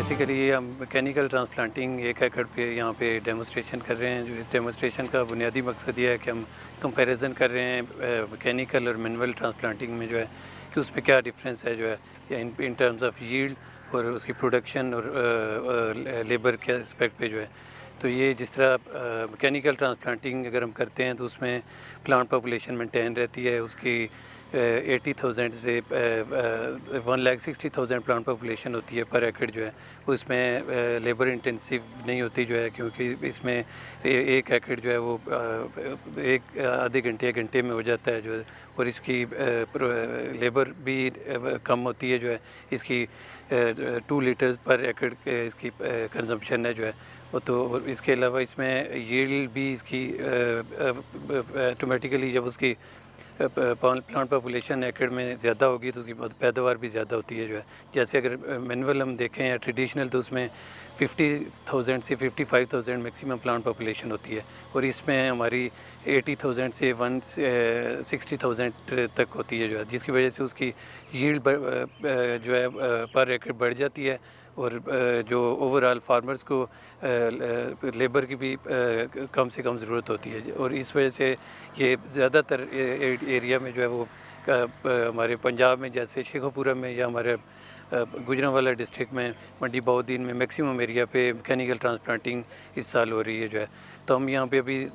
Basically ہم mechanical ٹرانسپلانٹنگ 1 ایکڑ پہ یہاں پہ ڈیمونسٹریشن کر رہے ہیں. جو اس ڈیمونسٹریشن کا بنیادی مقصد یہ ہے کہ ہم کمپیریزن کر رہے ہیں میکینیکل اور مینول ٹرانسپلانٹنگ میں جو ہے کہ اس میں کیا ڈفرینس ہے جو ہے یا ان ٹرمز آف ییلڈ اور اس کی پروڈکشن اور لیبر کے اسپیکٹ پہ جو ہے. تو یہ جس طرح میکینیکل ٹرانسپلانٹنگ اگر ہم کرتے ہیں تو اس میں پلانٹ پاپولیشن مینٹین رہتی ہے. اس کی 80,000 سے 1,60,000 پلانٹ پاپولیشن ہوتی ہے پر ایکڑ جو ہے. اس میں لیبر انٹینسیو نہیں ہوتی جو ہے کیونکہ اس میں 1 ایکڑ جو ہے وہ آدھے گھنٹے 1 گھنٹے میں ہو جاتا ہے جو ہے. اور اس کی لیبر بھی کم ہوتی ہے جو ہے. اس کی 2 لیٹرز پر ایکڑ اس کی کنزمپشن ہے جو ہے. تو اس کے علاوہ اس میں ییلڈ بھی اس کی آٹومیٹیکلی جب اس کی پلانٹ پاپولیشن ایکڑ میں زیادہ ہوگی تو اس کی پیداوار بھی زیادہ ہوتی ہے جو ہے. جیسے اگر مینول ہم دیکھیں یا ٹریڈیشنل تو اس میں 50,000 سے 55,000 میکسیمم پلانٹ پاپولیشن ہوتی ہے. اور اس میں ہماری 80,000 سے 160,000 تک ہوتی ہے جو ہے, جس کی وجہ سے اس کی ییلڈ جو ہے پر ایکڑ بڑھ جاتی ہے. اور جو اوور آل فارمرز کو لیبر کی بھی کم سے کم ضرورت ہوتی ہے. اور اس وجہ سے یہ زیادہ تر ایریا میں جو ہے وہ ہمارے پنجاب میں جیسے شیخوپورہ میں یا ہمارے گوجرانوالا ڈسٹرکٹ میں منڈی بہودین میں میکسیمم ایریا پہ میکینیکل ٹرانسپلانٹنگ اس سال ہو رہی ہے جو ہے. تو ہم یہاں پہ ابھی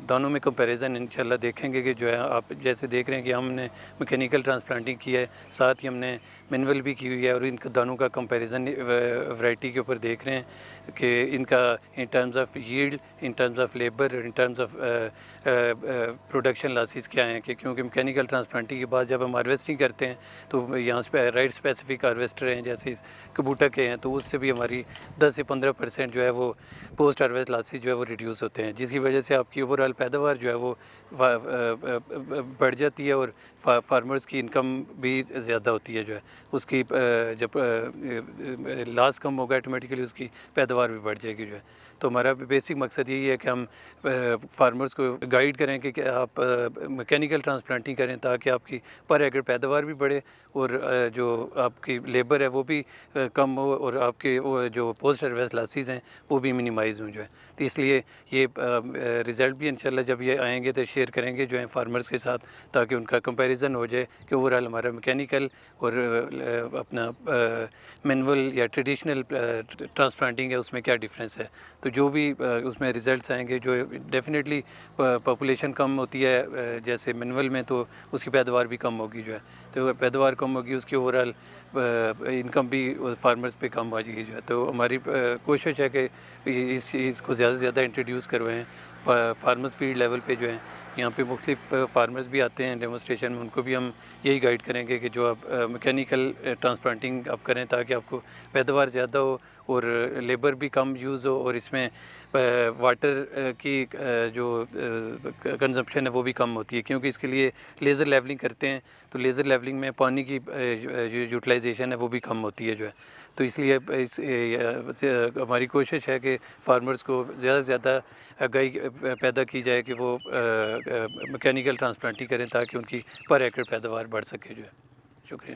دونوں میں کمپیریزن انشاءاللہ دیکھیں گے کہ جو ہے آپ جیسے دیکھ رہے ہیں کہ ہم نے میکینیکل ٹرانسپلانٹنگ کی ہے, ساتھ ہی ہم نے مینول بھی کی ہوئی ہے. اور ان دونوں کا کمپیریزن ورائٹی کے اوپر دیکھ رہے ہیں کہ ان کا in terms of yield, in terms of labour, in terms of production losses کیا ہیں. کہ کیونکہ میکینیکل ٹرانسپلانٹنگ کے بعد جب ہم ہارویسٹنگ کرتے ہیں تو یہاں سے رائٹ اسپیسیفک ہارویسٹر ہیں جیسے کبوٹا کے ہیں, تو اس سے بھی ہماری 10 سے 15% جو ہے وہ پوسٹ ہارویسٹ لاسز جو ہے وہ ریڈیوس ہوتے ہیں, جس کی وجہ سے آپ کی اوور آل پیداوار جو ہے وہ بڑھ جاتی ہے اور فارمرز کی انکم بھی زیادہ ہوتی ہے جو ہے. اس کی جب لاس کم ہوگا آٹومیٹیکلی اس کی پیداوار بھی بڑھ جائے گی جو ہے. تو ہمارا بیسک مقصد یہی ہے کہ ہم فارمرز کو گائیڈ کریں کہ آپ میکینیکل ٹرانسپلانٹنگ کریں تاکہ آپ کی پر ایکڑ پیداوار بھی بڑھے اور جو آپ کی لیبر ہے وہ بھی کم ہو اور آپ کے جو پوسٹ ہارویسٹ لاسز ہیں وہ بھی منیمائز ہوں جو ہے. تو اس لیے یہ رزلٹ بھی انشاءاللہ جب یہ آئیں گے تو شیئر کریں گے جو ہیں فارمرز کے ساتھ, تاکہ ان کا کمپیریزن ہو جائے کہ اوور آل ہمارا میکینیکل اور اپنا مینول یا ٹریڈیشنل ٹرانسپلانٹنگ ہے اس میں کیا ڈفرینس ہے. تو جو بھی اس میں ریزلٹس آئیں گے, جو ڈیفینیٹلی پاپولیشن کم ہوتی ہے جیسے مینول میں تو اس کی پیداوار بھی کم ہوگی جو ہے. تو پیداوار کم ہوگی اس کی اوور آل انکم بھی فارمرز پہ کم آ جائے گی جو ہے. تو ہماری کوشش ہے کہ اس چیز کو زیادہ سے زیادہ انٹروڈیوس کروائیں فارمرز فیلڈ لیول پہ جو ہیں. یہاں پہ مختلف فارمرز بھی آتے ہیں ڈیمونسٹریشن میں, ان کو بھی ہم یہی گائیڈ کریں گے کہ جو آپ میکینیکل ٹرانسپلانٹنگ آپ کریں تاکہ آپ کو پیداوار زیادہ ہو اور لیبر بھی کم یوز ہو, اور اس میں واٹر کی جو کنزمپشن ہے وہ بھی کم ہوتی ہے کیونکہ اس کے لیے لیزر لیولنگ کرتے ہیں. تو لیزر لیولنگ میں پانی کی یوٹیلائزیشن ہے وہ بھی کم ہوتی ہے جو ہے. تو اس لیے ہماری کوشش ہے کہ فارمرز کو زیادہ سے زیادہ آگاہی پیدا کی جائے کہ وہ میکینیکل ٹرانسپلانٹنگ کریں تاکہ ان کی پر ایکڑ پیداوار بڑھ سکے جو ہے. شکریہ.